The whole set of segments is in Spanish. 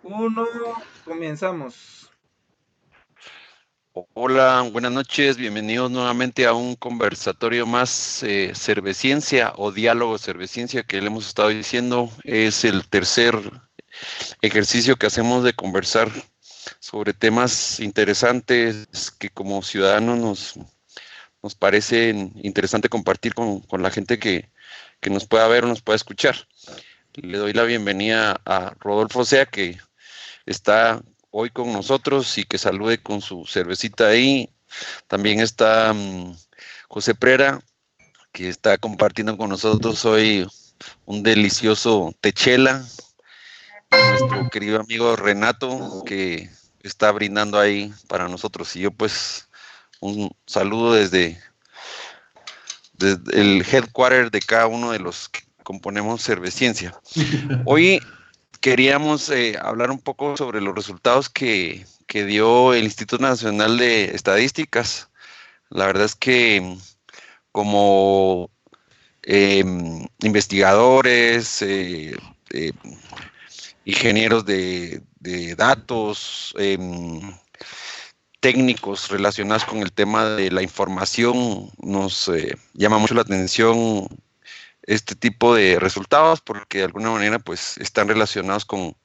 Uno, comenzamos. Hola, buenas noches, bienvenidos nuevamente a un conversatorio más cerveciencia o diálogo cerveciencia que le hemos estado diciendo. Es el tercer ejercicio que hacemos de conversar sobre temas interesantes que como ciudadanos nos parecen interesante compartir con la gente que nos pueda ver o nos pueda escuchar. Le doy la bienvenida a Rodolfo Sea, que está hoy con nosotros y que salude con su cervecita ahí. También está José Prera, que está compartiendo con nosotros hoy un delicioso techela. Y nuestro querido amigo Renato, que está brindando ahí para nosotros. Y yo pues un saludo desde el headquarter de cada uno de los que componemos Cerveciencia. Hoy queríamos hablar un poco sobre los resultados que dio el Instituto Nacional de Estadísticas. La verdad es que como investigadores, eh, ingenieros de datos, técnicos relacionados con el tema de la información, nos llama mucho la atención este tipo de resultados porque de alguna manera pues están relacionados con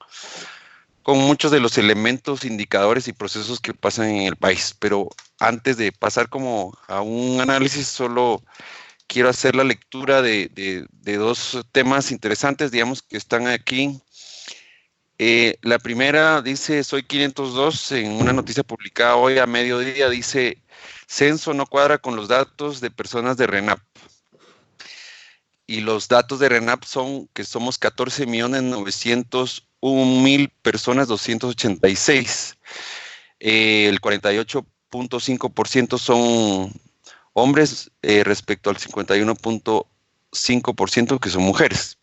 muchos de los elementos, indicadores y procesos que pasan en el país. Pero antes de pasar como a un análisis, solo quiero hacer la lectura de dos temas interesantes, digamos, que están aquí. La primera dice, soy 502, en una noticia publicada hoy a mediodía, dice, censo no cuadra con los datos de personas de RENAP. Y los datos de RENAP son que somos 14.901.000 personas, 286. El 48.5% son hombres respecto al 51.5% que son mujeres.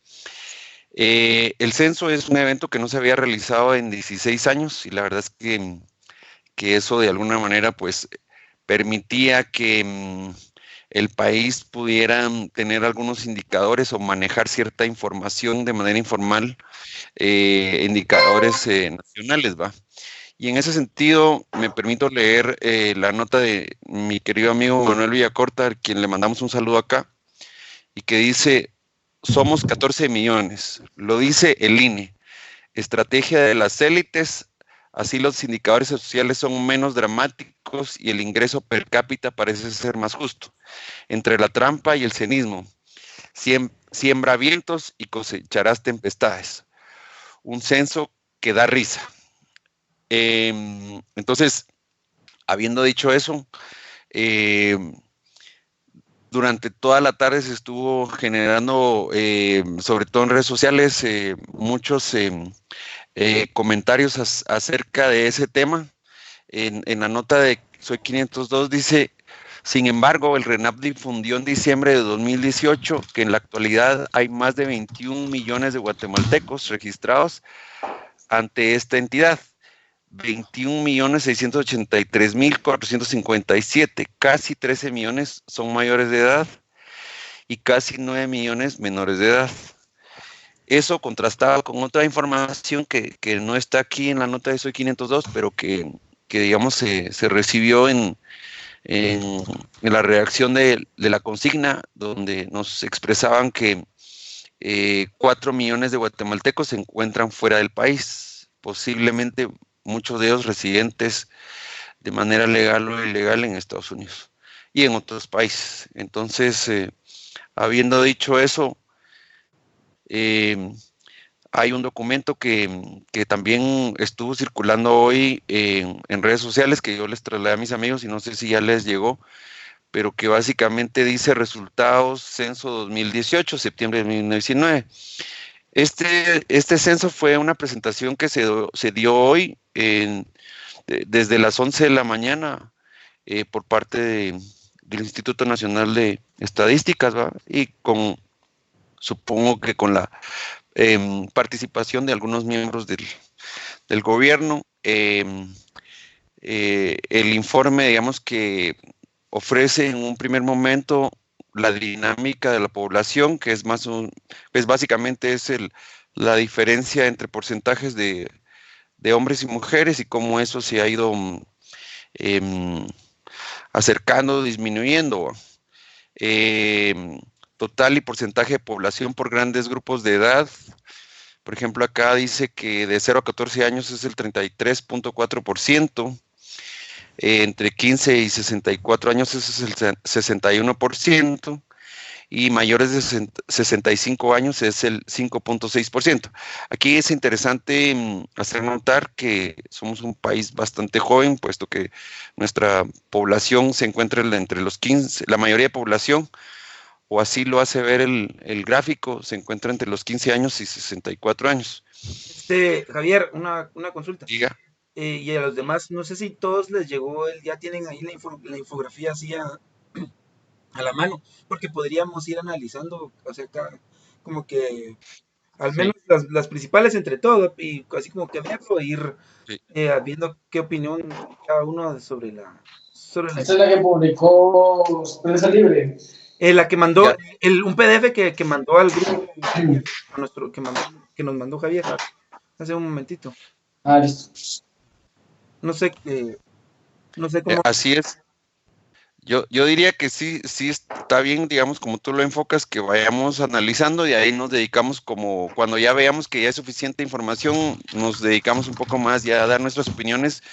El censo es un evento que no se había realizado en 16 años y la verdad es que eso de alguna manera pues permitía que el país pudiera tener algunos indicadores o manejar cierta información de manera informal, indicadores nacionales, ¿va? Y en ese sentido, me permito leer la nota de mi querido amigo Manuel Villacorta, a quien le mandamos un saludo acá, y que dice, somos 14 millones, lo dice el INE, estrategia de las élites, así los indicadores sociales son menos dramáticos y el ingreso per cápita parece ser más justo. Entre la trampa y el cinismo, siembra vientos y cosecharás tempestades. Un censo que da risa. Entonces, habiendo dicho eso, eh, durante toda la tarde se estuvo generando, sobre todo en redes sociales, muchos comentarios acerca de ese tema. En la nota de Soy 502 dice, sin embargo, el RENAP difundió en diciembre de 2018 que en la actualidad hay más de 21 millones de guatemaltecos registrados ante esta entidad. 21.683.457, casi 13 millones son mayores de edad y casi 9 millones menores de edad. Eso contrastado con otra información que no está aquí en la nota de Soy 502, pero que digamos, se recibió en la redacción de la consigna, donde nos expresaban que 4 millones de guatemaltecos se encuentran fuera del país, posiblemente muchos de ellos residentes de manera legal o ilegal en Estados Unidos y en otros países. Entonces, habiendo dicho eso, eh, hay un documento que también estuvo circulando hoy en redes sociales que yo les trasladé a mis amigos y no sé si ya les llegó, pero que básicamente dice resultados censo 2018, septiembre de 2019. Este censo fue una presentación que se dio hoy desde las 11 de la mañana por parte del Instituto Nacional de Estadísticas, ¿va? Y supongo que con la participación de algunos miembros del gobierno. El informe, digamos que ofrece en un primer momento la dinámica de la población, que es básicamente es la diferencia entre porcentajes de hombres y mujeres y cómo eso se ha ido acercando, disminuyendo. Total y porcentaje de población por grandes grupos de edad. Por ejemplo, acá dice que de 0 a 14 años es el 33.4%, entre 15 y 64 años es el 61%, y mayores de 65 años es el 5.6%. Aquí es interesante hacer notar que somos un país bastante joven, puesto que nuestra población se encuentra entre los 15, la mayoría de población, o así lo hace ver el gráfico, se encuentra entre los 15 años y 64 años. Javier, una consulta. Diga. Y a los demás, no sé si todos les llegó, ya tienen ahí la infografía así a la mano, porque podríamos ir analizando, o sea, como que al menos Sí, las principales entre todo, y así como que verlo, e ir sí. viendo qué opinión cada uno sobre la, Esta es la que publicó Prensa Libre. la que mandó, Ya, un PDF que mandó al grupo, a nuestro, que nos mandó Javier hace un momentito. Ah, listo. No sé, no sé cómo. así es. Yo diría que sí, sí está bien, digamos, como tú lo enfocas, que vayamos analizando y ahí nos dedicamos como cuando ya veamos que ya es suficiente información, nos dedicamos un poco más ya a dar nuestras opiniones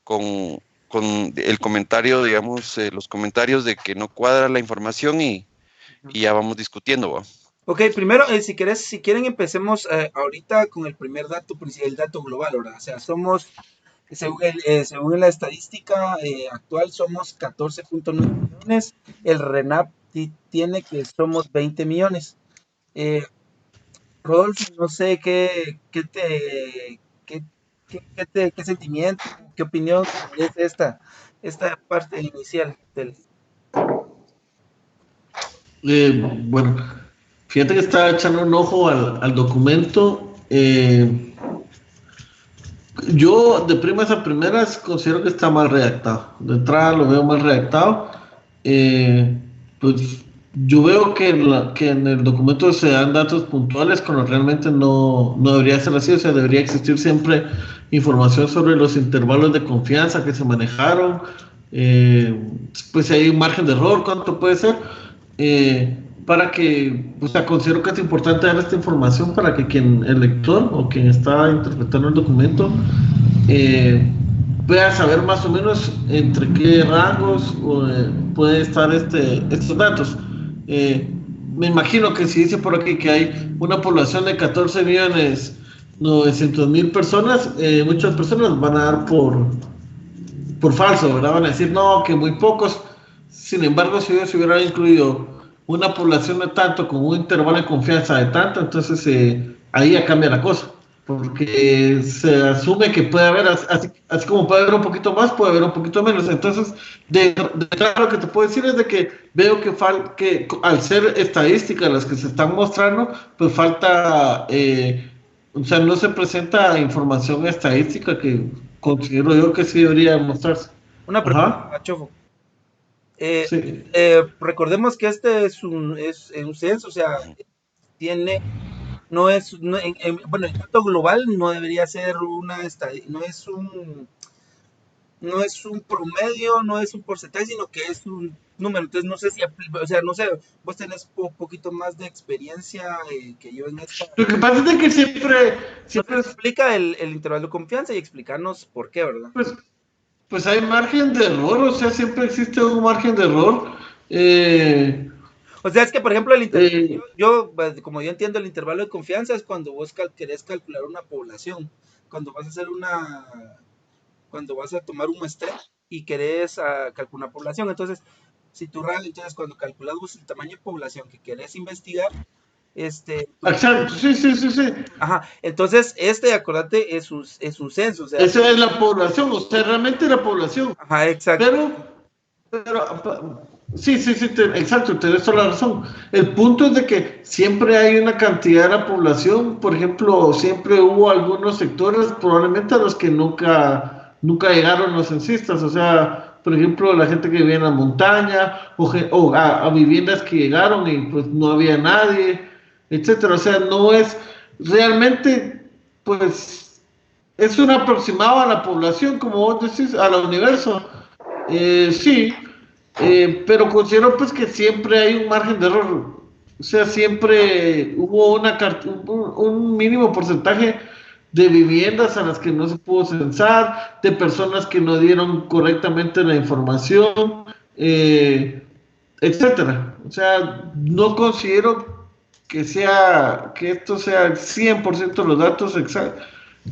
con, con el comentario, digamos, los comentarios de que no cuadra la información y ya vamos discutiendo, ¿va? Ok, primero, si quieren, empecemos ahorita con el primer dato, el dato global, ¿verdad? O sea, según la estadística actual, somos 14.9 millones. El RENAP tiene que somos 20 millones. Eh, Rodolfo, no sé qué, qué sentimiento, qué opinión es esta parte inicial del. Bueno, fíjate que estaba echando un ojo al documento. Yo de primas a primeras considero que está mal redactado. De entrada lo veo mal redactado. Pues yo veo que en el documento se dan datos puntuales cuando realmente no debería ser así. O sea, debería existir siempre información sobre los intervalos de confianza que se manejaron. Pues si hay un margen de error, ¿cuánto puede ser? Para que, o sea, considero que es importante dar esta información para que el lector o quien está interpretando el documento pueda saber más o menos entre qué rangos puede estar estos datos. Me imagino que si dice por aquí que hay una población de 14.900.000 personas, muchas personas van a dar por falso, ¿verdad? Van a decir, no, que muy pocos. Sin embargo, si ellos hubieran incluido una población de tanto con un intervalo de confianza de tanto, entonces ahí ya cambia la cosa. Porque se asume que puede haber, así como puede haber un poquito más, puede haber un poquito menos. Entonces, de lo que te puedo decir es de que veo que al ser estadísticas las que se están mostrando, pues falta, o sea, no se presenta información estadística que considero yo que sí debería mostrarse. Una Ajá. pregunta, Chofo. Sí. Recordemos que este es un censo, o sea, tiene, no es, bueno, el dato global no debería ser no es un promedio, no es un porcentaje, sino que es un número. Entonces, no sé si, o sea, no sé, vos tenés un poquito más de experiencia que yo en esta. Lo que pasa es de que No sé, siempre explica el intervalo de confianza y explicarnos por qué, ¿verdad? pues hay margen de error, o sea, siempre existe un margen de error. O sea, es que, por ejemplo, Eh, como yo entiendo, el intervalo de confianza es cuando vos querés calcular una población, cuando vas a hacer cuando vas a tomar un muestreo y querés calcular una población. Entonces, si tu radio, entonces cuando calculas vos el tamaño de población que querés investigar, exacto, sí, sí, sí, sí. ajá, entonces acordate, es un censo, o sea, Esa es la población, o sea, realmente la población. ajá, exacto. Pero sí, sí, sí, exacto, tienes toda la razón. El punto es de que siempre hay una cantidad de la población, por ejemplo, siempre hubo algunos sectores, probablemente a los que nunca llegaron los censistas, o sea, por ejemplo, la gente que vivía en la montaña, o a viviendas que llegaron y pues no había nadie, etcétera. O sea, no es realmente, pues Es un aproximado a la población, como vos decís, al universo. Sí, pero considero pues que siempre hay un margen de error. O sea, siempre hubo un mínimo porcentaje de viviendas a las que no se pudo censar, de personas que no dieron correctamente la información, eh, etcétera. O sea, no considero que esto sea el 100% los datos exactos,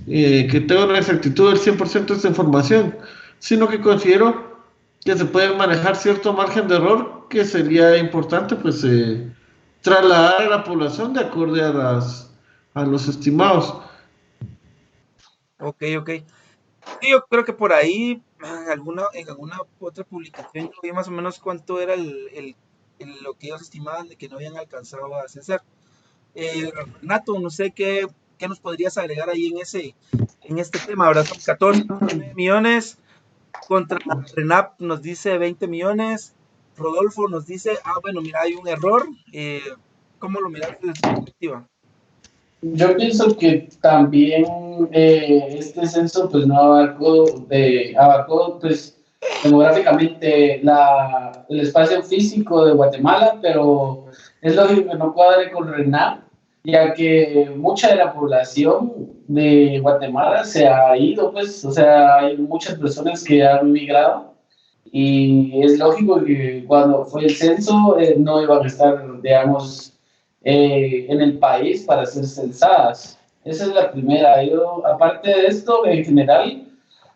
que tenga una exactitud del 100% de esta información, sino que considero que se puede manejar cierto margen de error que sería importante pues trasladar a la población de acuerdo a los estimados. Ok, ok. Sí, yo creo que por ahí, en alguna otra publicación, yo vi más o menos cuánto era lo que ellos estimaban de que no habían alcanzado a censar. Renato, no sé qué nos podrías agregar ahí en este tema. Ahora son 14 millones contra Renap nos dice 20 millones. Rodolfo nos dice, bueno, mira, hay un error. ¿Cómo lo miras desde tu perspectiva? Yo pienso que también este censo pues no abarcó pues demográficamente el espacio físico de Guatemala, pero es lógico que no cuadre con RENAP, ya que mucha de la población de Guatemala se ha ido, pues, o sea, hay muchas personas que han migrado y es lógico que cuando fue el censo no iban a estar, digamos, en el país para ser censadas. Esa es la primera. Yo, aparte de esto, en general,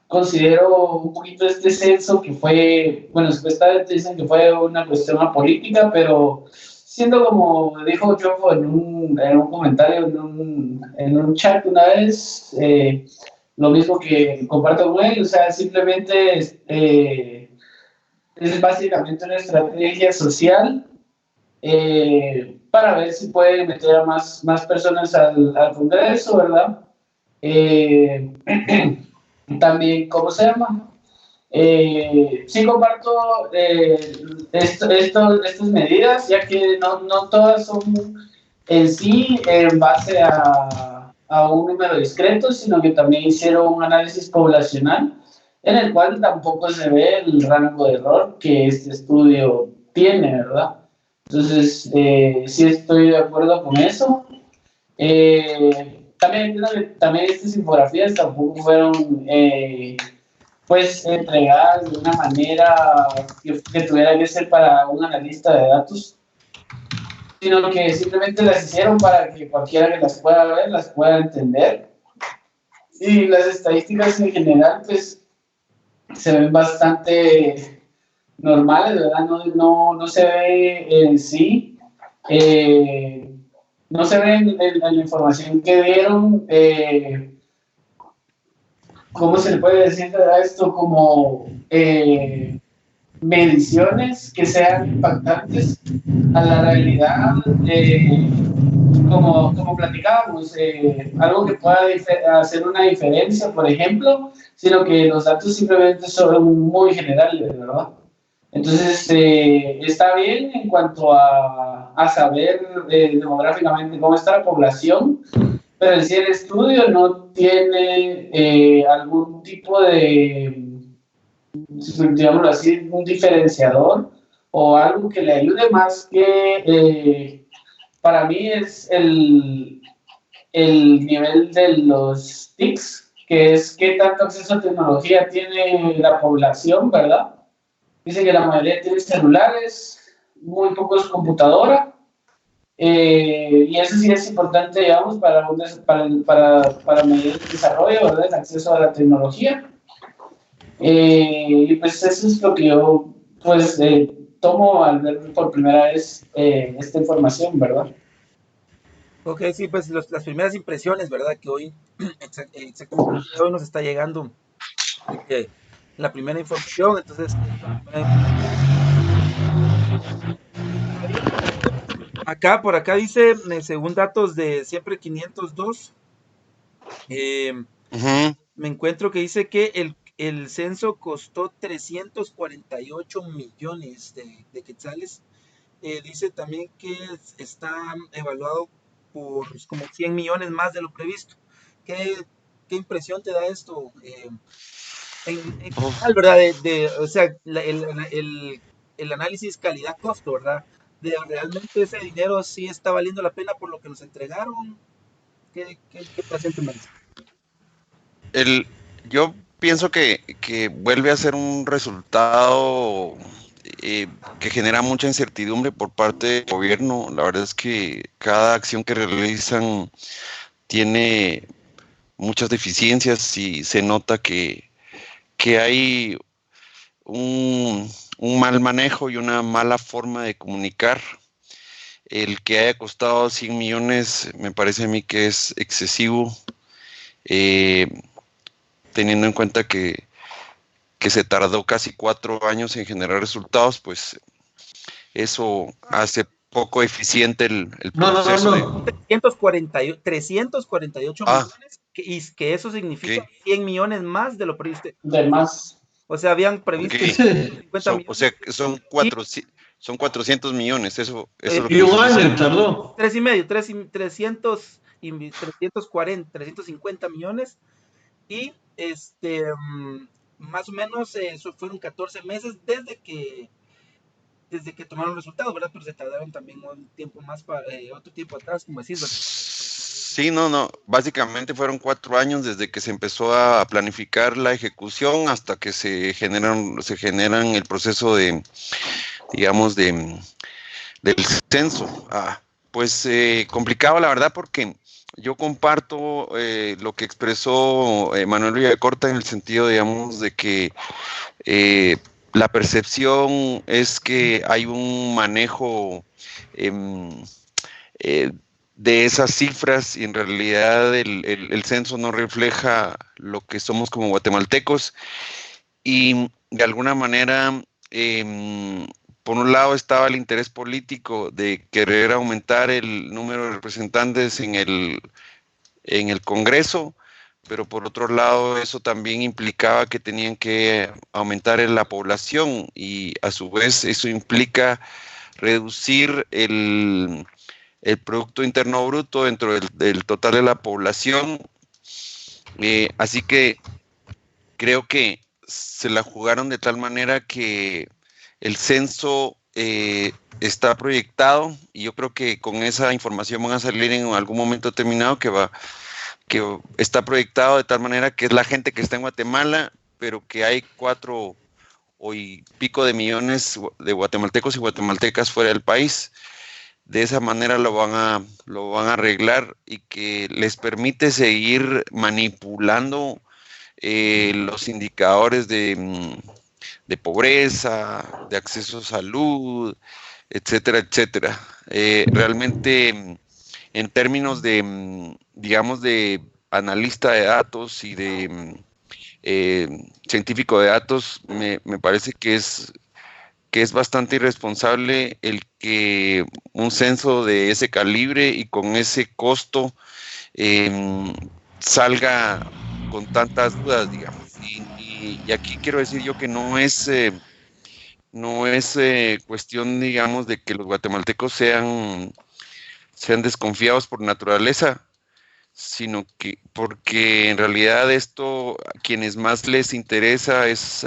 considero un poquito este censo que fue, bueno, supuestamente dicen que fue una cuestión apolítica, pero siendo como dijo Jofo en un comentario, en un chat una vez, lo mismo que comparto con él, o sea, simplemente es básicamente una estrategia social para ver si puede meter a más personas al Congreso, ¿verdad? Eh, también, ¿cómo se llama? Sí comparto estas medidas, ya que no todas son en sí en base a un número discreto, sino que también hicieron un análisis poblacional en el cual tampoco se ve el rango de error que este estudio tiene, ¿verdad? Entonces, sí estoy de acuerdo con eso. También entiendo que también estas infografías tampoco fueron pues entregadas de una manera que tuviera que ser para un analista de datos, sino que simplemente las hicieron para que cualquiera que las pueda ver las pueda entender. Y las estadísticas en general pues se ven bastante normales, ¿verdad? No se ve en sí, no se ve en la información que dieron, ¿cómo se le puede decir a esto? Como mediciones que sean impactantes a la realidad, como platicábamos, algo que pueda hacer una diferencia, por ejemplo, sino que los datos simplemente son muy generales, ¿verdad? Entonces, está bien en cuanto a saber demográficamente cómo está la población, pero en sí el estudio no tiene algún tipo de, digámoslo así, un diferenciador o algo que le ayude más que, para mí es el nivel de los TICs, que es qué tanto acceso a tecnología tiene la población, ¿verdad? Dice que la mayoría tiene celulares, muy pocos computadora, y eso sí es importante, digamos, para medir el desarrollo, ¿verdad? El acceso a la tecnología. Y pues eso es lo que yo, pues, tomo al ver por primera vez esta información, ¿verdad? Ok, sí, pues las primeras impresiones, ¿verdad? Que hoy, exactamente hoy nos está llegando la primera información, entonces, la primera está bien. Por acá dice, según datos de siempre 502, eh, Ujú. me encuentro que dice que el censo costó 348 millones de quetzales. Dice también que está evaluado por como 100 millones más de lo previsto. ¿Qué, qué impresión te da esto en Uf, general, ¿verdad? O sea, el análisis calidad-costo, ¿verdad? De realmente ese dinero sí está valiendo la pena por lo que nos entregaron. ¿Qué impresión te merece? el, yo pienso que vuelve a ser un resultado eh, que genera mucha incertidumbre por parte del gobierno. La verdad es que cada acción que realizan tiene muchas deficiencias y se nota que hay un mal manejo y una mala forma de comunicar. El que haya costado 100 millones me parece a mí que es excesivo, eh, teniendo en cuenta que se tardó casi 4 años en generar resultados, pues eso hace poco eficiente el No, no, no, proceso de... no. 348 Ah, millones, y que eso significa ok, 100 millones más de lo previsto. De más. O sea, habían ok. previsto Sí. 50 O sea, millones que son y 400 millones, eso es lo eh, que Y me un estás año diciendo. tardó. 3,5, 340, 350 millones. Y más o menos eso fueron 14 meses desde que tomaron resultados, ¿verdad? Pero se tardaron también un tiempo más otro tiempo atrás, como decís, ¿verdad? Sí, no, no. Básicamente fueron 4 años desde que se empezó a planificar la ejecución hasta que se generan el proceso de, digamos, del censo. Pues complicado, la verdad, porque yo comparto lo que expresó Manuel Villacorta en el sentido, digamos, de que eh, la percepción es que hay un manejo em, eh, de esas cifras y en realidad el censo no refleja lo que somos como guatemaltecos y de alguna manera, por un lado estaba el interés político de querer aumentar el número de representantes en el Congreso, pero por otro lado eso también implicaba que tenían que aumentar en la población y a su vez eso implica reducir el Producto Interno Bruto dentro del total de la población. Así que creo que se la jugaron de tal manera que el censo está proyectado y yo creo que con esa información van a salir en algún momento determinado que está proyectado de tal manera que es la gente que está en Guatemala, pero que hay 4 y pico de millones de guatemaltecos y guatemaltecas fuera del país. De esa manera lo van a arreglar y que les permite seguir manipulando los indicadores de pobreza, de acceso a salud, etcétera, etcétera. Realmente, en términos de, digamos, de analista de datos y de científico de datos, me parece que es bastante irresponsable el que un censo de ese calibre y con ese costo eh, salga con tantas dudas, digamos. Y aquí quiero decir yo que no es cuestión, digamos, de que los guatemaltecos sean desconfiados por naturaleza, sino que porque en realidad esto a quienes más les interesa es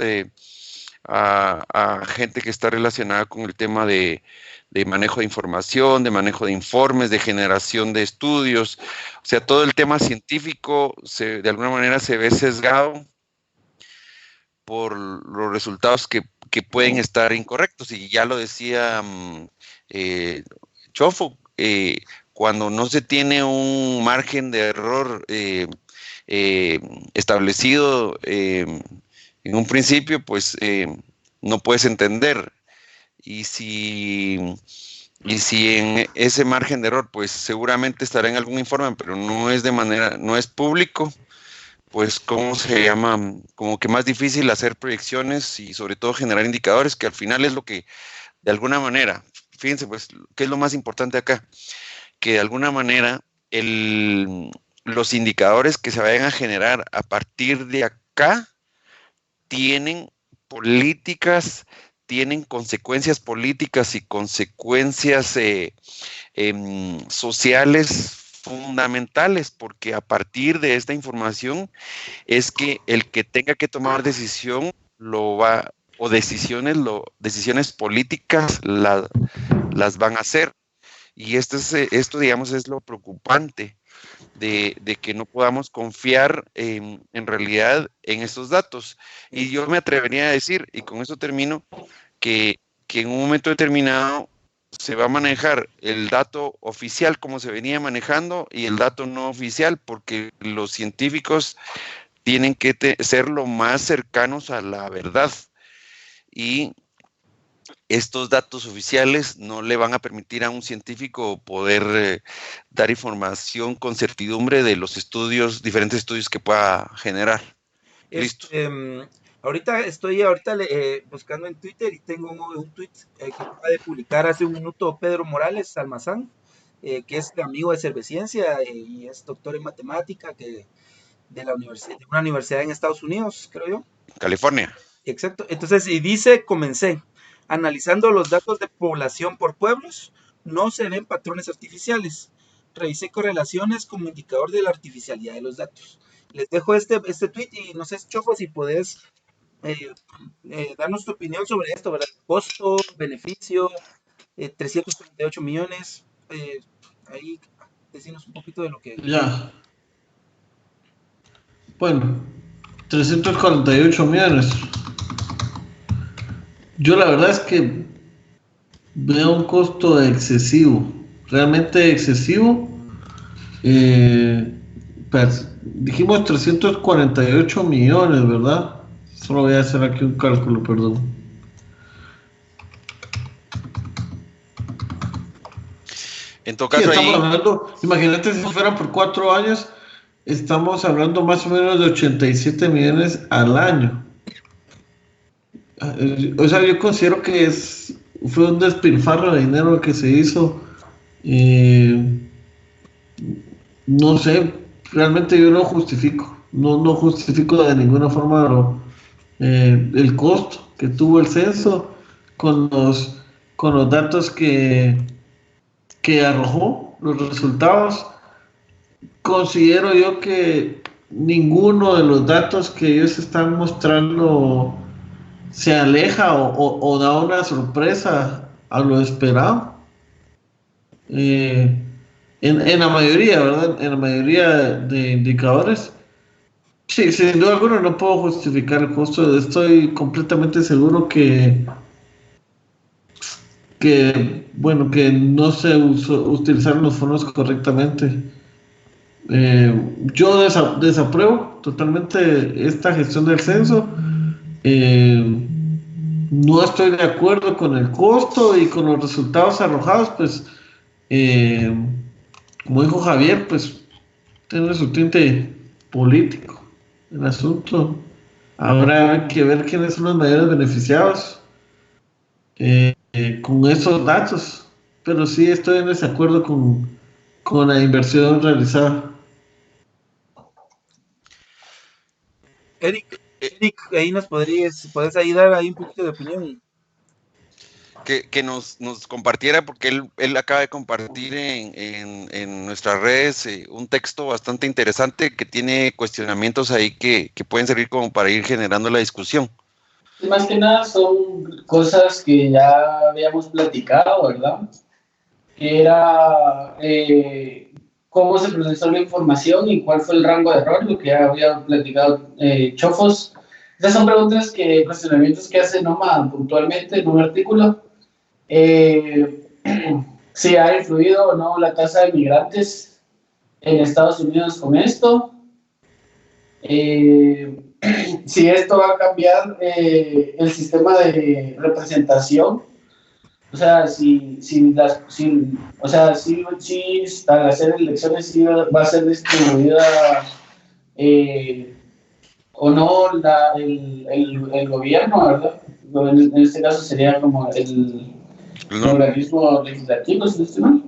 a gente que está relacionada con el tema de manejo de información, de manejo de informes, de generación de estudios. O sea, todo el tema científico de alguna manera se ve sesgado por los resultados que pueden estar incorrectos. Y ya lo decía Chofo, cuando no se tiene un margen de error eh, establecido en un principio, pues no puedes entender. Y si en ese margen de error, pues seguramente estará en algún informe, pero no es público, pues ¿cómo se llama? Como que más difícil hacer proyecciones y sobre todo generar indicadores, que al final es lo que de alguna manera, fíjense pues, ¿qué es lo más importante acá? Que de alguna manera los indicadores que se vayan a generar a partir de acá tienen políticas, tienen consecuencias políticas y consecuencias sociales fundamentales, porque a partir de esta información es que el que tenga que tomar decisión o decisiones políticas las van a hacer. Y esto, digamos, es lo preocupante de que no podamos confiar en realidad en estos datos. Y yo me atrevería a decir, y con esto termino, que en un momento determinado se va a manejar el dato oficial como se venía manejando y el dato no oficial, porque los científicos tienen que ser lo más cercanos a la verdad. Y estos datos oficiales no le van a permitir a un científico poder dar información con certidumbre de los diferentes estudios que pueda generar. Listo. Ahorita estoy buscando en Twitter y tengo un tweet que acaba de publicar hace un minuto Pedro Morales Almazán, que es amigo de Cerveciencia y es doctor en matemática de una universidad en Estados Unidos, creo yo. California. Exacto. Entonces, y dice, comencé, analizando los datos de población por pueblos, no se ven patrones artificiales. Revisé correlaciones como indicador de la artificialidad de los datos. Les dejo este tweet y no sé, Chofo, si podés darnos tu opinión sobre esto, ¿verdad? Costo, beneficio, 348 millones. Ahí decimos un poquito de lo que... Ya. Bueno, 348 millones. Yo la verdad es que veo un costo excesivo, realmente excesivo. Dijimos 348 millones, ¿verdad? Solo voy a hacer aquí un cálculo, perdón. En todo caso, sí, estamos hablando, imagínate si fueran por 4 años, estamos hablando más o menos de 87 millones al año. O sea, yo considero que fue un despilfarro de dinero que se hizo. No sé, realmente yo no justifico, no justifico de ninguna forma el costo que tuvo el censo con los datos que arrojó, los resultados. Considero yo que ninguno de los datos que ellos están mostrando se aleja o da una sorpresa a lo esperado. En la mayoría, ¿verdad? En la mayoría de indicadores. Sí, sin duda alguna no puedo justificar el costo. Estoy completamente seguro que no se utilizaron los fondos correctamente. Yo desapruebo totalmente esta gestión del censo. No estoy de acuerdo con el costo y con los resultados arrojados, pues, como dijo Javier, pues, tiene su tinte político el asunto. Habrá que ver quiénes son los mayores beneficiados con esos datos, pero sí estoy en desacuerdo con la inversión realizada. Eric, ahí puedes ahí dar ahí un poquito de opinión. Que nos compartiera, porque él acaba de compartir en nuestras redes un texto bastante interesante que tiene cuestionamientos ahí que pueden servir como para ir generando la discusión. Más que nada son cosas que ya habíamos platicado, ¿verdad? Que era cómo se procesó la información y cuál fue el rango de error, lo que ya había platicado Chofos. Estas son cuestionamientos que hace Noma puntualmente en un artículo. Si ha influido o no la tasa de migrantes en Estados Unidos con esto. Si esto va a cambiar el sistema de representación. O sea, si al hacer elecciones sí va a ser distribuida o no el gobierno, ¿verdad? En este caso sería como el organismo legislativo, si no estoy mal.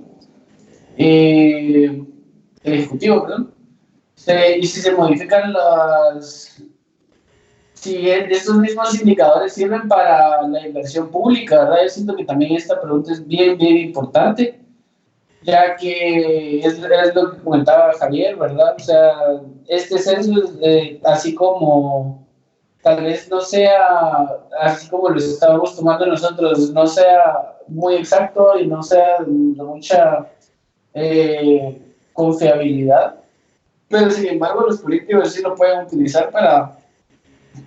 El ejecutivo, perdón. Y si se modifican si estos mismos indicadores sirven para la inversión pública, ¿verdad? Yo siento que también esta pregunta es bien, bien importante. ya que es lo que comentaba Javier, ¿verdad? O sea, este censo, así como tal vez no sea, así como lo estábamos tomando nosotros, no sea muy exacto y no sea de mucha confiabilidad, pero sin embargo los políticos sí lo pueden utilizar para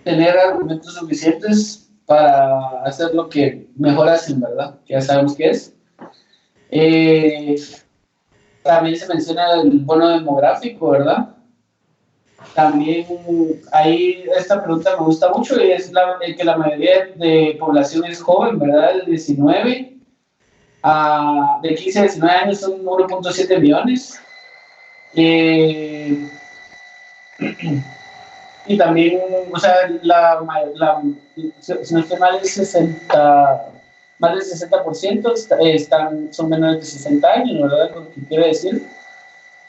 tener argumentos suficientes para hacer lo que mejor hacen, ¿verdad? Que ya sabemos qué es. Eh, También se menciona el bono demográfico, ¿verdad? También ahí esta pregunta me gusta mucho y es que la mayoría de población es joven, ¿verdad? De 15 a 19 años son 1.7 millones. Eh, y también, o sea, si no estoy mal, más del 60% son menores de 60 años, ¿verdad? Lo que quiere decir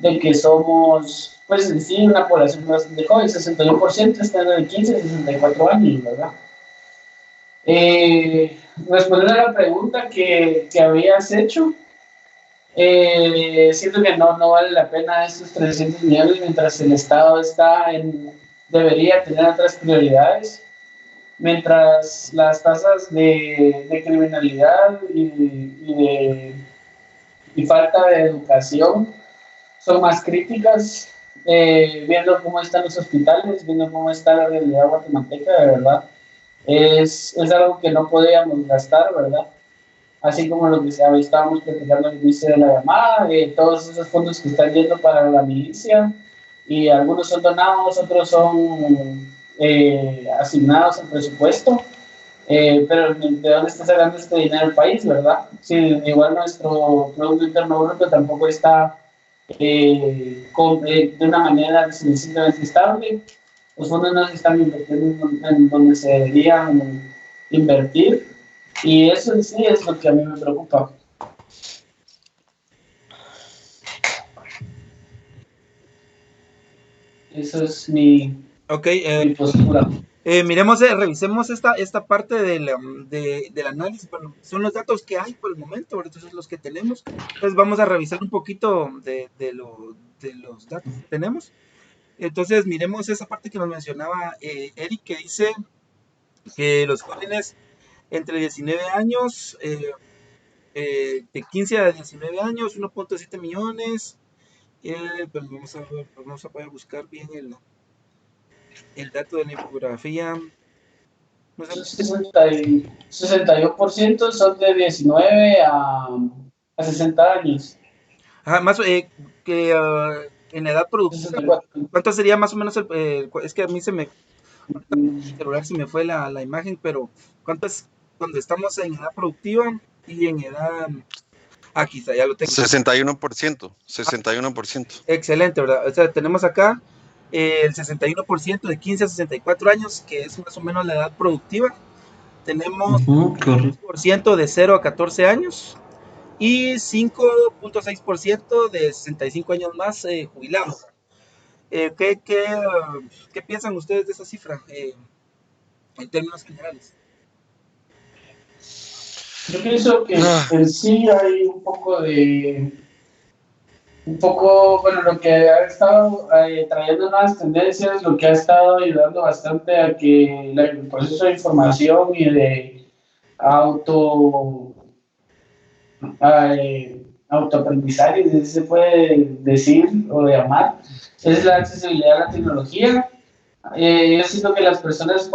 de que somos, pues en sí, una población bastante joven, 61% están de 15 a 64 años, ¿verdad? Respondiendo a la pregunta que habías hecho, siento que no vale la pena estos 300 millones mientras el Estado debería tener otras prioridades, mientras las tasas de criminalidad y falta de educación son más críticas, viendo cómo están los hospitales, viendo cómo está la realidad guatemalteca, de verdad. Es algo que no podíamos gastar, ¿verdad? Así como lo que estábamos platicando al inicio de la llamada, todos esos fondos que están yendo para la milicia, y algunos son donados, otros son asignados al presupuesto, pero ¿de dónde está sacando este dinero el país, verdad? Sí, igual nuestro Producto Interno Bruto tampoco está de una manera suficientemente estable. Los fondos no se están invirtiendo en donde se deberían invertir, y eso en sí es lo que a mí me preocupa. Eso es mi postura. Miremos, revisemos esta parte del análisis. Bueno, son los datos que hay por el momento, estos son los que tenemos. Entonces vamos a revisar un poquito de los datos que tenemos. Entonces miremos esa parte que nos mencionaba Eric, que dice que los jóvenes entre 19 años, de 15 a 19 años, 1.7 millones. Pues vamos a poder buscar bien el dato de la infografía. 61% son de 19 a 60 años. Más que en edad productiva. 64. ¿Cuánto sería más o menos es que a mí el celular se me fue la imagen, pero ¿cuánto es cuando estamos en edad productiva y en edad... Aquí está, ya lo tengo. 61%. Excelente, ¿verdad? O sea, tenemos acá el 61% de 15 a 64 años, que es más o menos la edad productiva. Tenemos 10% de 0 a 14 años y 5.6% de 65 años más jubilados. ¿Qué piensan ustedes de esa cifra en términos generales? Yo pienso que en sí hay bueno, lo que ha estado trayendo nuevas tendencias, lo que ha estado ayudando bastante a que el proceso de información y de autoaprendizaje, si se puede decir o llamar, es la accesibilidad a la tecnología. Yo siento que las personas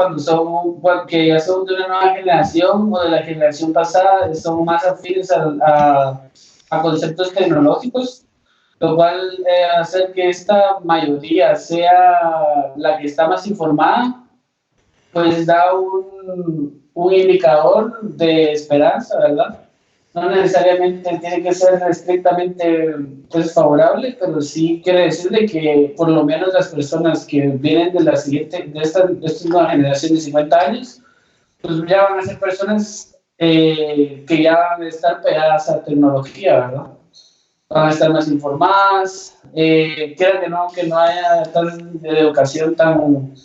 que ya son de una nueva generación o de la generación pasada, son más afines a conceptos tecnológicos, lo cual hace que esta mayoría sea la que está más informada, pues da un indicador de esperanza, ¿verdad? No necesariamente tiene que ser estrictamente favorable, pero sí quiere decir de que por lo menos las personas que vienen de esta nueva generación de 50 años, pues ya van a ser personas que ya van a estar pegadas a tecnología, ¿verdad? Van a estar más informadas, quiera que no haya tasas de educación tan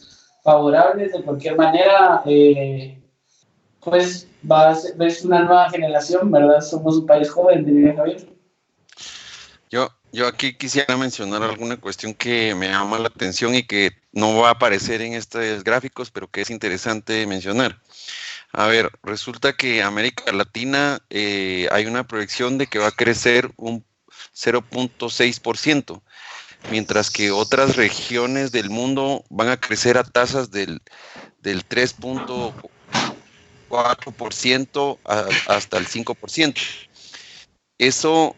favorables, de cualquier manera, pues es una nueva generación, ¿verdad? Somos un país joven, diría Javier. Yo aquí quisiera mencionar alguna cuestión que me llama la atención y que no va a aparecer en estos gráficos, pero que es interesante mencionar. A ver, resulta que América Latina hay una proyección de que va a crecer un 0.6%, mientras que otras regiones del mundo van a crecer a tasas del 3.4% hasta el 5%. Eso,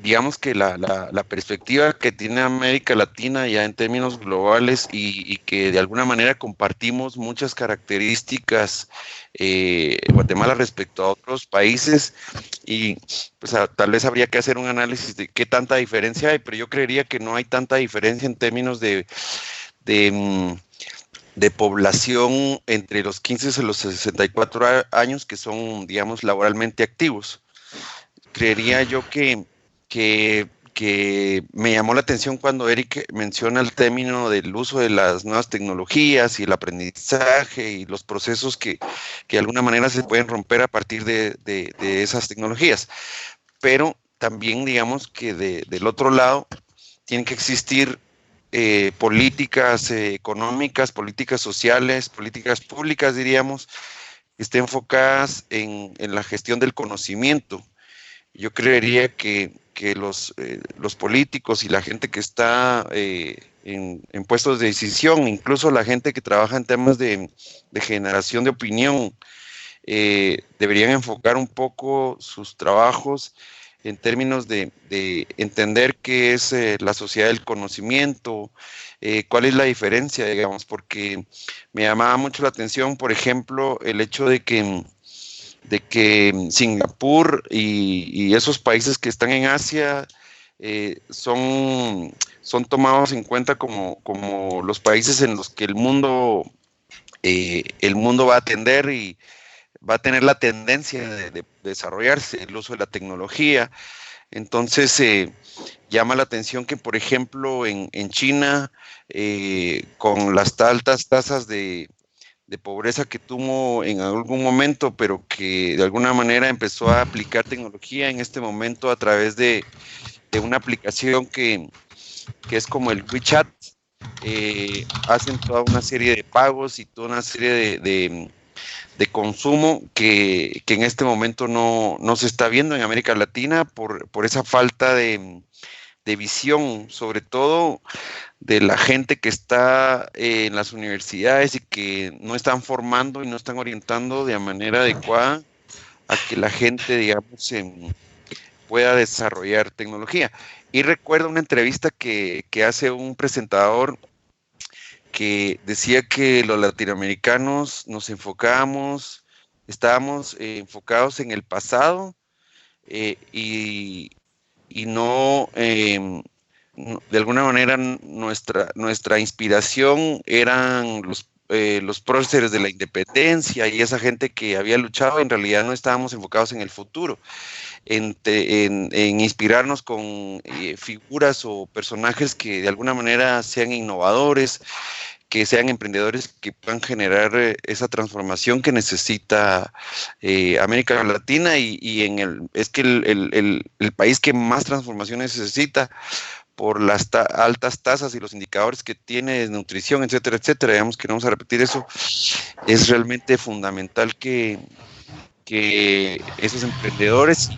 digamos que la perspectiva que tiene América Latina ya en términos globales y que de alguna manera compartimos muchas características Guatemala respecto a otros países y pues tal vez habría que hacer un análisis de qué tanta diferencia hay, pero yo creería que no hay tanta diferencia en términos de, mm, de población entre los 15 y los 64 años que son, digamos, laboralmente activos. Creería yo que me llamó la atención cuando Eric menciona el término del uso de las nuevas tecnologías y el aprendizaje y los procesos que de alguna manera se pueden romper a partir de esas tecnologías. Pero también digamos que del otro lado tienen que existir políticas económicas, políticas sociales, políticas públicas, diríamos, que estén enfocadas en la gestión del conocimiento. Yo creería que los políticos y la gente que está en puestos de decisión, incluso la gente que trabaja en temas de generación de opinión, deberían enfocar un poco sus trabajos en términos de entender qué es la sociedad del conocimiento, cuál es la diferencia, digamos, porque me llamaba mucho la atención, por ejemplo, el hecho de que Singapur y esos países que están en Asia son tomados en cuenta como los países en los que el mundo va a atender y va a tener la tendencia de desarrollarse, el uso de la tecnología. Entonces, llama la atención que, por ejemplo, en China, con las altas tasas de pobreza que tuvo en algún momento, pero que de alguna manera empezó a aplicar tecnología en este momento a través de una aplicación que es como el WeChat. Hacen toda una serie de pagos y toda una serie de consumo que en este momento no se está viendo en América Latina por esa falta de visión, sobre todo de la gente que está en las universidades y que no están formando y no están orientando de manera adecuada a que la gente, digamos, pueda desarrollar tecnología. Y recuerdo una entrevista que hace un presentador que decía que los latinoamericanos nos estábamos enfocados en el pasado y no, de alguna manera nuestra inspiración eran los próceres de la independencia y esa gente que había luchado. En realidad no estábamos enfocados en el futuro, en inspirarnos con figuras o personajes que de alguna manera sean innovadores, que sean emprendedores que puedan generar esa transformación que necesita América Latina es que el país que más transformaciones necesita por las altas tasas y los indicadores que tiene de nutrición, etcétera, etcétera. Digamos que no vamos a repetir eso. Es realmente fundamental que esos emprendedores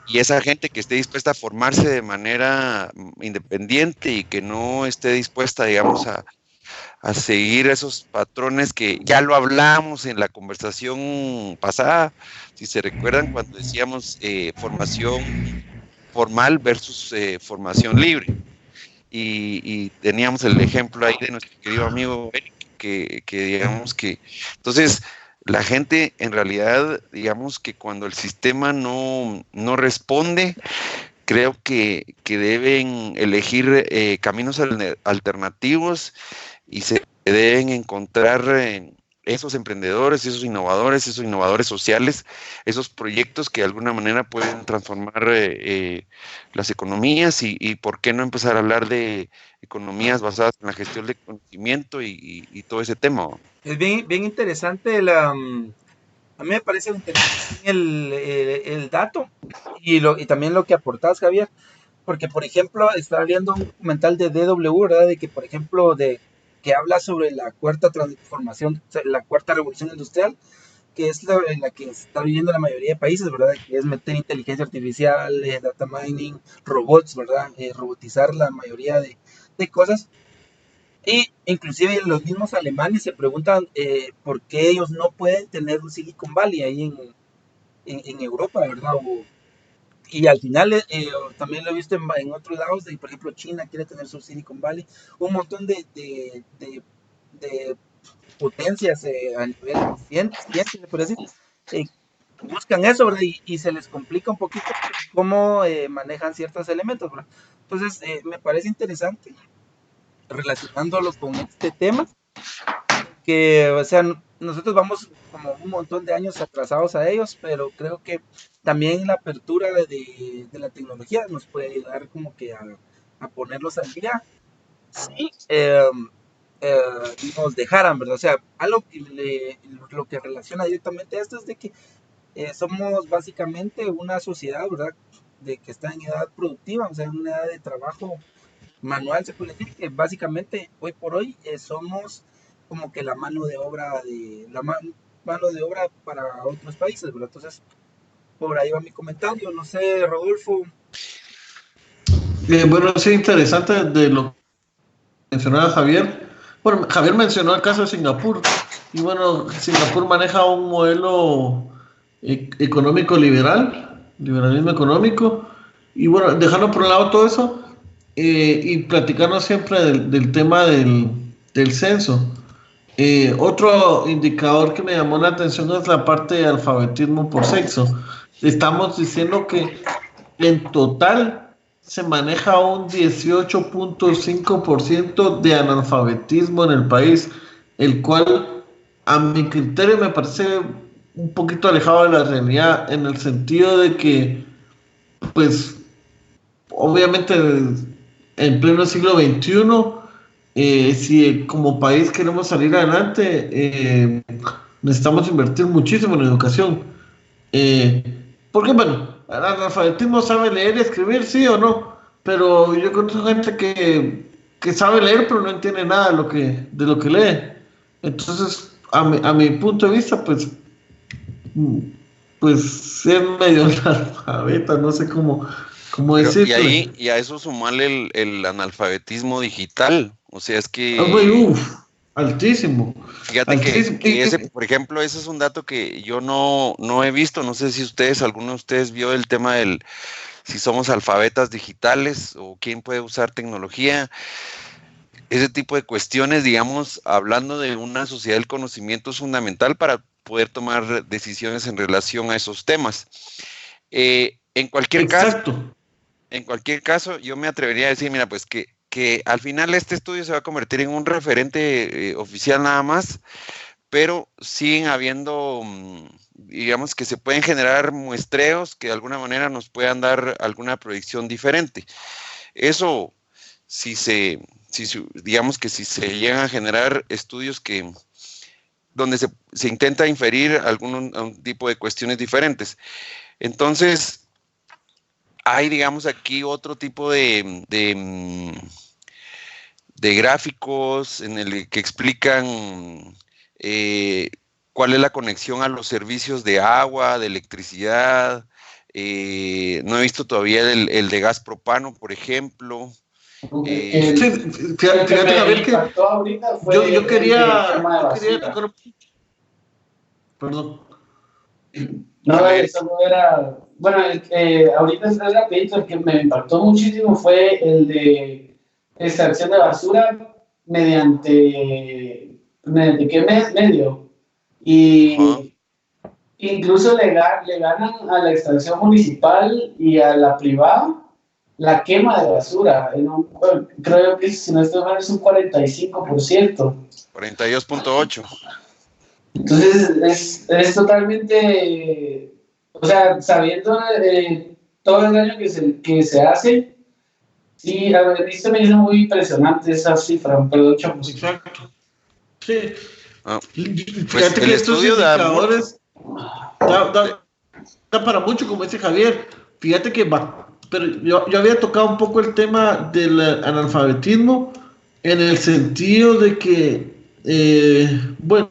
y esa gente que esté dispuesta a formarse de manera independiente y que no esté dispuesta, digamos, a seguir esos patrones que ya lo hablamos en la conversación pasada, si se recuerdan cuando decíamos formación formal versus formación libre. Y teníamos el ejemplo ahí de nuestro querido amigo Eric, que digamos que, entonces, la gente en realidad, digamos que cuando el sistema no responde, creo que deben elegir caminos alternativos y se deben encontrar esos emprendedores, esos innovadores sociales, esos proyectos que de alguna manera pueden transformar las economías y por qué no empezar a hablar de economías basadas en la gestión de conocimiento y todo ese tema. Es bien, bien interesante a mí me parece interesante el dato y también lo que aportás, Javier, porque por ejemplo, estaba viendo un documental de DW, ¿verdad? De que, por ejemplo, que habla sobre la cuarta transformación, la cuarta revolución industrial, que es en la que está viviendo la mayoría de países, ¿verdad? Que es meter inteligencia artificial, data mining, robots, ¿verdad? Robotizar la mayoría de cosas. Y inclusive los mismos alemanes se preguntan por qué ellos no pueden tener un Silicon Valley ahí en Europa, ¿verdad? Y al final también lo he visto en otros lados, por ejemplo China quiere tener su Silicon Valley, un montón de potencias a nivel ciencia, se puede decir, eh, buscan eso, ¿verdad? Y se les complica un poquito cómo manejan ciertos elementos, ¿verdad? Entonces, me parece interesante relacionándolo con este tema, que, o sea, nosotros vamos como un montón de años atrasados a ellos, pero creo que también la apertura de la tecnología nos puede ayudar como que a ponerlos al día. Sí, nos dejaran, ¿verdad? O sea, algo que lo que relaciona directamente a esto es de que somos básicamente una sociedad, ¿verdad? De que está en edad productiva, o sea, en una edad de trabajo manual, se puede decir que básicamente hoy por hoy somos como que la mano de obra mano de obra para otros países, ¿verdad? Entonces, por ahí va mi comentario, no sé, Rodolfo. Bueno, sí, interesante de lo que mencionaba Javier. Bueno, Javier mencionó el caso de Singapur. Y bueno, Singapur maneja un modelo económico liberalismo económico. Y bueno, dejando por un lado todo eso y platicarnos siempre del tema del censo. Otro indicador que me llamó la atención es la parte de alfabetismo por sexo. Estamos diciendo que en total se maneja un 18.5% de analfabetismo en el país, el cual a mi criterio me parece un poquito alejado de la realidad, en el sentido de que, pues, obviamente en pleno siglo XXI, si como país queremos salir adelante, necesitamos invertir muchísimo en educación. Porque, bueno, el analfabetismo sabe leer y escribir, sí o no, pero yo conozco gente que sabe leer, pero no entiende nada de lo que lee. Entonces, a mi punto de vista, pues ser medio analfabeta, no sé cómo Pero, decirle. y a eso sumarle el analfabetismo digital. O sea, es Güey, que altísimo, fíjate altísimo. que ese, por ejemplo, ese es un dato que yo no he visto. No sé si alguno de ustedes vio el tema si somos alfabetas digitales o quién puede usar tecnología. Ese tipo de cuestiones, digamos, hablando de una sociedad del conocimiento, es fundamental para poder tomar decisiones en relación a esos temas. En cualquier caso, Exacto. yo me atrevería a decir, mira, pues que al final este estudio se va a convertir en un referente oficial nada más, pero siguen habiendo, digamos, que se pueden generar muestreos que de alguna manera nos puedan dar alguna proyección diferente. Eso, digamos que si se llegan a generar estudios donde se intenta inferir algún tipo de cuestiones diferentes. Entonces, hay, digamos, aquí otro tipo de gráficos en el que explican cuál es la conexión a los servicios de agua, de electricidad. No he visto todavía el de gas propano, por ejemplo. El, Sí, el fíjate, que me Javier, que impactó ahorita fue yo el de quema de yo quería basura. tocar, perdón. No, Dale, Eric. eso no era. Bueno, ahorita es rapidito, el que me impactó muchísimo fue el de extracción de basura mediante qué medio. Ajá. Y incluso le ganan a la extracción municipal y a la privada la quema de basura. Creo que si no estoy mal es un 45%. 42.8. Entonces es totalmente, o sea, sabiendo todo el daño que se hace, sí, a ver, esto me hizo muy impresionante esa cifra, perdón, Chapuz. Exacto. Sí. Ah, pues Fíjate el que estos estudio da mucho. indicadores da para mucho, como dice Javier. Fíjate que pero yo había tocado un poco el tema del analfabetismo en el sentido de que, bueno,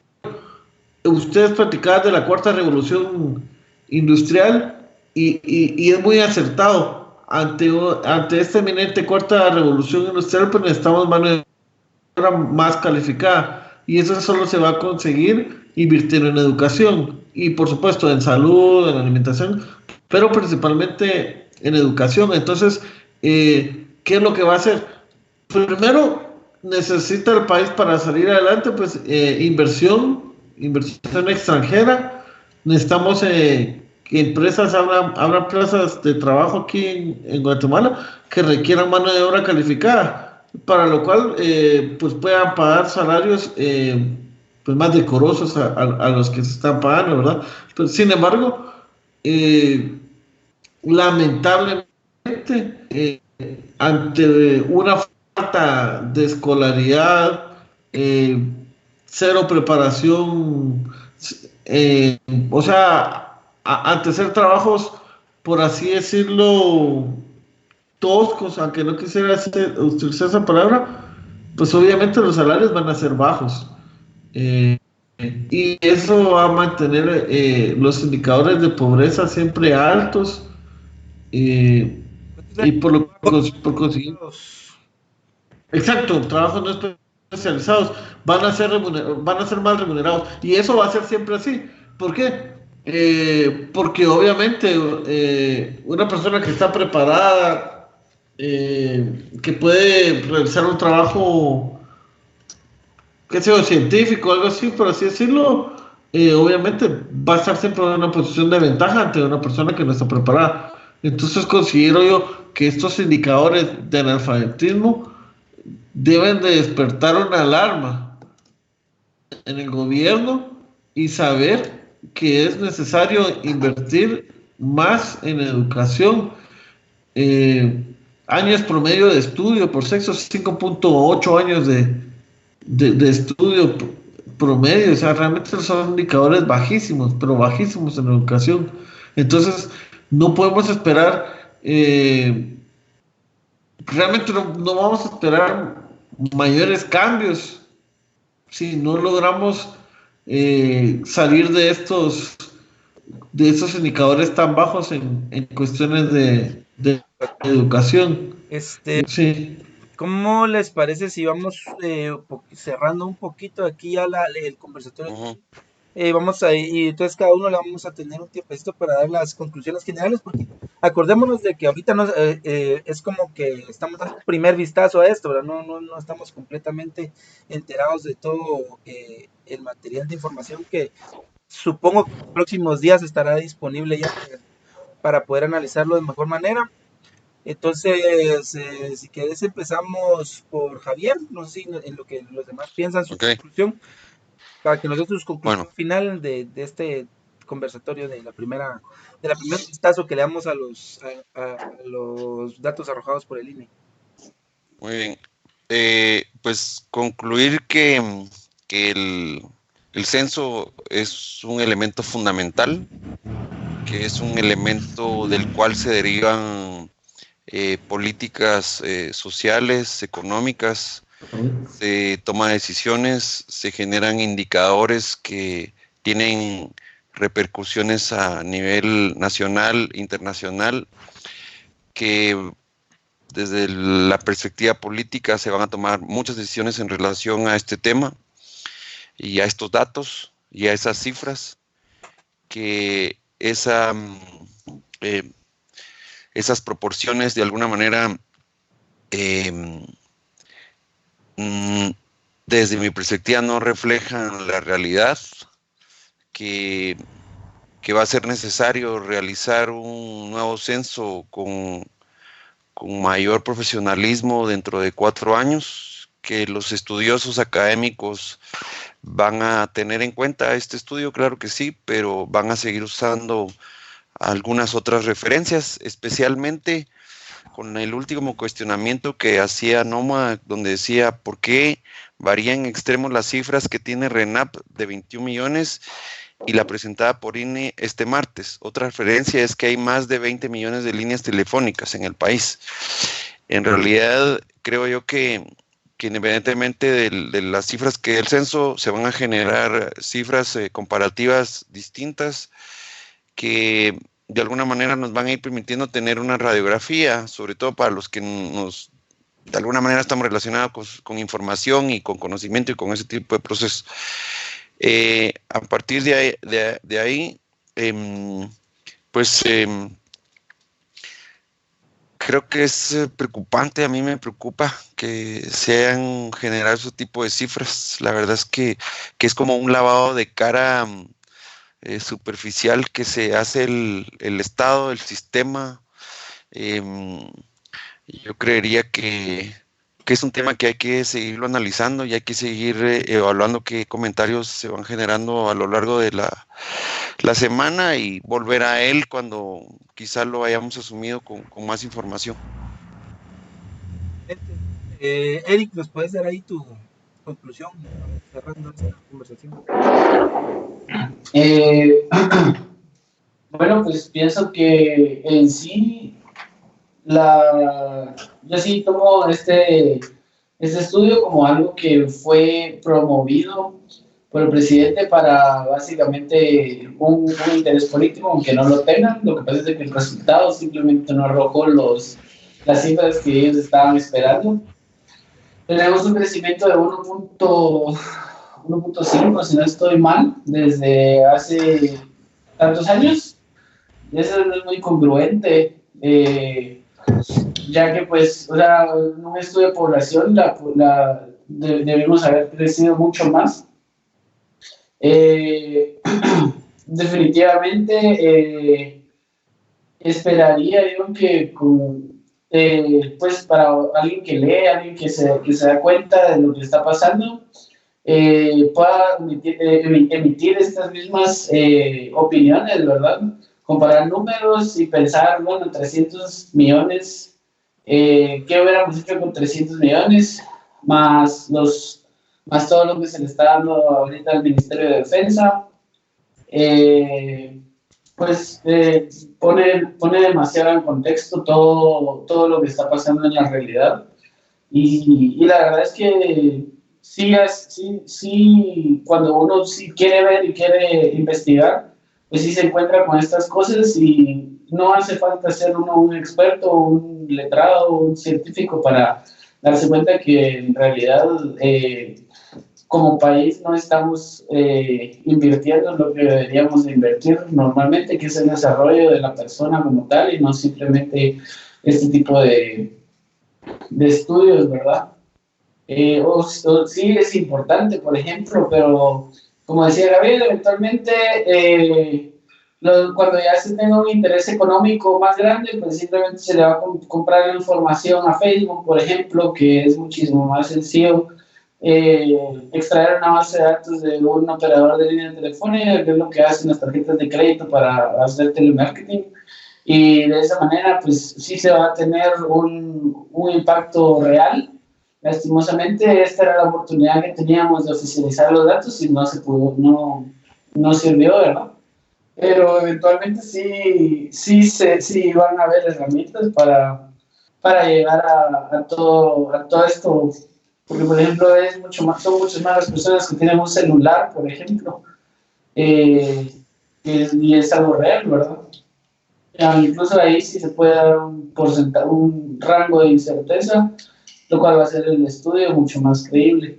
ustedes platicaban de la cuarta revolución industrial y es muy acertado. Ante esta eminente cuarta revolución industrial, pues necesitamos mano de obra más calificada y eso solo se va a conseguir invirtiendo en educación y por supuesto en salud, en alimentación, pero principalmente en educación. Entonces, ¿qué es lo que va a hacer? Primero, necesita el país para salir adelante, pues inversión extranjera. Necesitamos que empresas abran plazas de trabajo aquí en Guatemala que requieran mano de obra calificada, para lo cual pues puedan pagar salarios pues más decorosos a los que se están pagando, ¿verdad? Pero, sin embargo, lamentablemente, ante una falta de escolaridad, cero preparación, o sea, ante ser trabajos, por así decirlo, toscos, aunque no quisiera utilizar esa palabra, pues obviamente los salarios van a ser bajos. Eh, y eso va a mantener los indicadores de pobreza siempre altos. Y por conseguir, exacto, trabajos no especializados van a ser mal remunerados y eso va a ser siempre así. ¿Por qué? Porque obviamente una persona que está preparada, que puede realizar un trabajo, qué sé yo, científico, algo así, por así decirlo, obviamente va a estar siempre en una posición de ventaja ante una persona que no está preparada. Entonces considero yo que estos indicadores de analfabetismo deben de despertar una alarma en el gobierno y saber que es necesario invertir más en educación. Años promedio de estudio por sexo, 5.8 años de estudio promedio, o sea, realmente son indicadores bajísimos, pero bajísimos en educación. Entonces, no podemos esperar, realmente no vamos a esperar mayores cambios si no logramos salir de estos indicadores tan bajos en cuestiones de educación. Sí. ¿Cómo les parece si vamos cerrando un poquito aquí ya el conversatorio? Vamos a ir, y entonces cada uno le vamos a tener un tiempecito para dar las conclusiones generales, porque acordémonos de que ahorita es como que estamos dando un primer vistazo a esto, ¿verdad? No estamos completamente enterados de todo el material de información que supongo que en los próximos días estará disponible ya para poder analizarlo de mejor manera. Entonces, si querés empezamos por Javier, no sé si en lo que los demás piensan su conclusión, para que nos dé su conclusión final de este conversatorio de la primer vistazo que le damos a los datos arrojados por el INE. Muy bien. Pues concluir que el censo es un elemento fundamental, que es un elemento del cual se derivan políticas sociales, económicas, se toman decisiones, se generan indicadores que tienen repercusiones a nivel nacional, internacional, que desde la perspectiva política se van a tomar muchas decisiones en relación a este tema y a estos datos y a esas cifras, que esas proporciones de alguna manera desde mi perspectiva no reflejan la realidad, que va a ser necesario realizar un nuevo censo con mayor profesionalismo dentro de 4 años, que los estudiosos académicos van a tener en cuenta este estudio, claro que sí, pero van a seguir usando algunas otras referencias, especialmente con el último cuestionamiento que hacía Noma, donde decía por qué varían en extremos las cifras que tiene RENAP de 21 millones y la presentada por INE este martes. Otra referencia es que hay más de 20 millones de líneas telefónicas en el país. En realidad, creo yo que independientemente de las cifras que el censo, se van a generar cifras comparativas distintas que de alguna manera nos van a ir permitiendo tener una radiografía, sobre todo para los que de alguna manera estamos relacionados con información y con conocimiento y con ese tipo de procesos. A partir de ahí, creo que es preocupante, a mí me preocupa que se hayan generado ese tipo de cifras. La verdad es que es como un lavado de cara superficial que se hace el Estado, el sistema. Yo creería que es un tema que hay que seguirlo analizando y hay que seguir evaluando qué comentarios se van generando a lo largo de la semana y volver a él cuando quizá lo hayamos asumido con más información. Eric, ¿nos puedes dar ahí tu conclusión cerrando esta conversación? Bueno, pues pienso que en sí, yo sí tomo este estudio como algo que fue promovido por el presidente para básicamente un interés político, aunque no lo tengan. Lo que pasa es que el resultado simplemente no arrojó las cifras que ellos estaban esperando. Tenemos un crecimiento de 1.5, si no estoy mal, desde hace tantos años. Eso no es muy congruente, ya que pues, o sea, en un estudio de población debimos haber crecido mucho más. Definitivamente esperaría yo que pues para alguien que lee, alguien que se da cuenta de lo que está pasando, pueda emitir estas mismas opiniones, ¿verdad? Comparar números y pensar, bueno, 300 millones, ¿qué hubiéramos hecho con 300 millones? Más todo lo que se le está dando ahorita al Ministerio de Defensa. Pone demasiado en contexto todo lo que está pasando en la realidad. Y la verdad es que sí, cuando uno sí quiere ver y quiere investigar, pues sí se encuentra con estas cosas y no hace falta ser uno un experto, un letrado, un científico para darse cuenta que en realidad como país no estamos invirtiendo en lo que deberíamos de invertir normalmente, que es el desarrollo de la persona como tal y no simplemente este tipo de estudios, ¿verdad? Sí es importante, por ejemplo, pero como decía Gabriel, eventualmente cuando ya se tenga un interés económico más grande, pues simplemente se le va a comprar la información a Facebook, por ejemplo, que es muchísimo más sencillo extraer una base de datos de un operador de línea telefónica, que es lo que hacen las tarjetas de crédito para hacer telemarketing. Y de esa manera, pues sí se va a tener un impacto real. Lastimosamente, esta era la oportunidad que teníamos de oficializar los datos y no se pudo, no sirvió, ¿verdad? Pero eventualmente sí van a haber herramientas para llegar a todo esto. Porque, por ejemplo, son muchas más las personas que tienen un celular, por ejemplo, y es algo real, ¿verdad? Incluso ahí sí se puede dar un rango de incerteza, lo cual va a hacer el estudio mucho más creíble.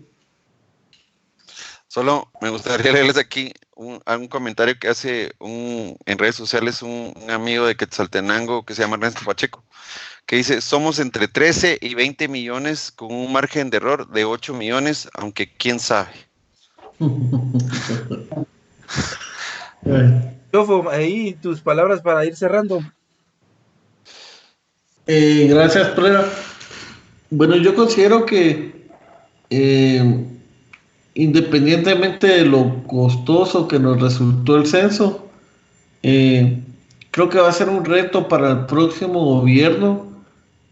Solo me gustaría leerles aquí un comentario que hace en redes sociales un amigo de Quetzaltenango que se llama Ernesto Pacheco, que dice: somos entre 13 y 20 millones con un margen de error de 8 millones, aunque quién sabe. Chofo, ahí tus palabras para ir cerrando. Gracias, Prera. Bueno, yo considero que independientemente de lo costoso que nos resultó el censo, creo que va a ser un reto para el próximo gobierno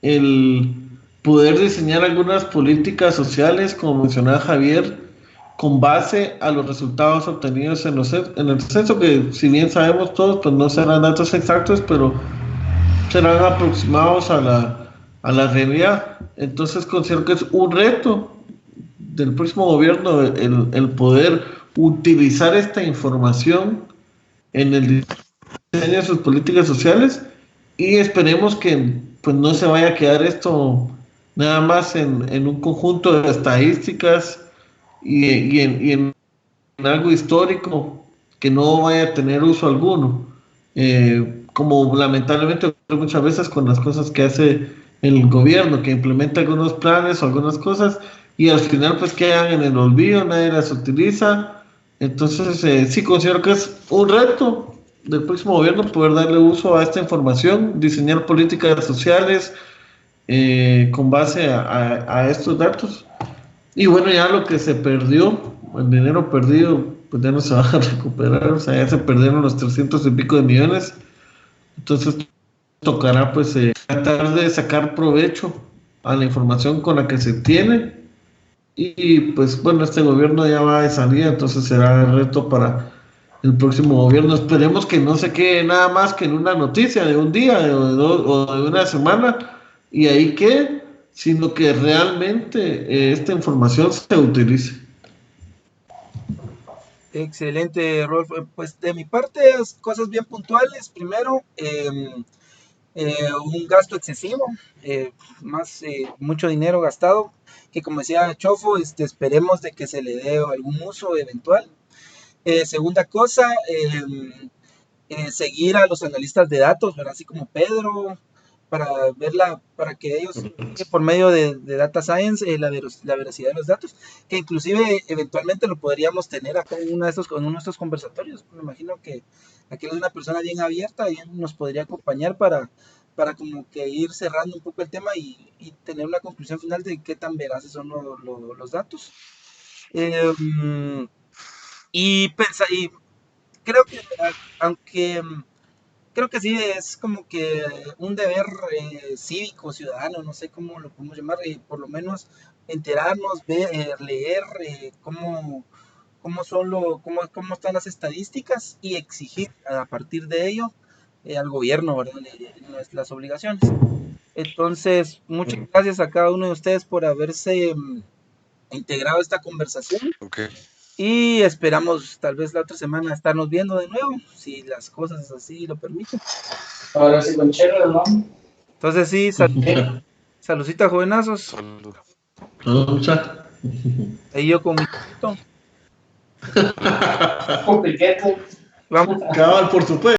el poder diseñar algunas políticas sociales, como mencionaba Javier, con base a los resultados obtenidos en el censo, que si bien sabemos todos, pues no serán datos exactos, pero serán aproximados a la realidad. Entonces considero que es un reto del próximo gobierno el poder utilizar esta información en el diseño de sus políticas sociales, y esperemos que pues no se vaya a quedar esto nada más en un conjunto de estadísticas y en algo histórico que no vaya a tener uso alguno, como lamentablemente muchas veces con las cosas que hace el gobierno, que implementa algunos planes o algunas cosas y al final pues quedan en el olvido, nadie las utiliza. Entonces sí considero que es un reto del próximo gobierno poder darle uso a esta información, diseñar políticas sociales con base a estos datos. Y bueno, ya lo que se perdió, el dinero perdido, pues ya no se va a recuperar, o sea, ya se perdieron los 300 y pico de millones. Entonces tocará pues tratar de sacar provecho a la información con la que se tiene. Y pues bueno, este gobierno ya va de salida, entonces será el reto para el próximo gobierno. Esperemos que no se quede nada más que en una noticia de un día o de una semana y ahí quede, sino que realmente esta información se utilice. Excelente, Rolf. Pues de mi parte, cosas bien puntuales. Primero, un gasto excesivo, mucho dinero gastado, que como decía Chofo, esperemos de que se le dé algún uso eventual. Segunda cosa, seguir a los analistas de datos, ¿verdad? Así como Pedro, para que ellos, por medio de Data Science, la veracidad de los datos, que inclusive eventualmente lo podríamos tener acá en uno de estos conversatorios. Me imagino que aquí es una persona bien abierta y nos podría acompañar para como que ir cerrando un poco el tema y tener una conclusión final de qué tan veraces son los datos. Y creo que, aunque creo que sí es como que un deber cívico, ciudadano, no sé cómo lo podemos llamar, por lo menos enterarnos, leer cómo están las estadísticas y exigir a partir de ello al gobierno, ¿verdad? Las obligaciones. Entonces, muchas gracias a cada uno de ustedes por haberse integrado a esta conversación. Okay. Y esperamos tal vez la otra semana estarnos viendo de nuevo, si las cosas así lo permiten. Ahora sí con chelo, ¿no? Entonces sí, saludcita, jovenazos. Salud. Ahí yo con mi Con piquete. vamos. Cabal, por supuesto.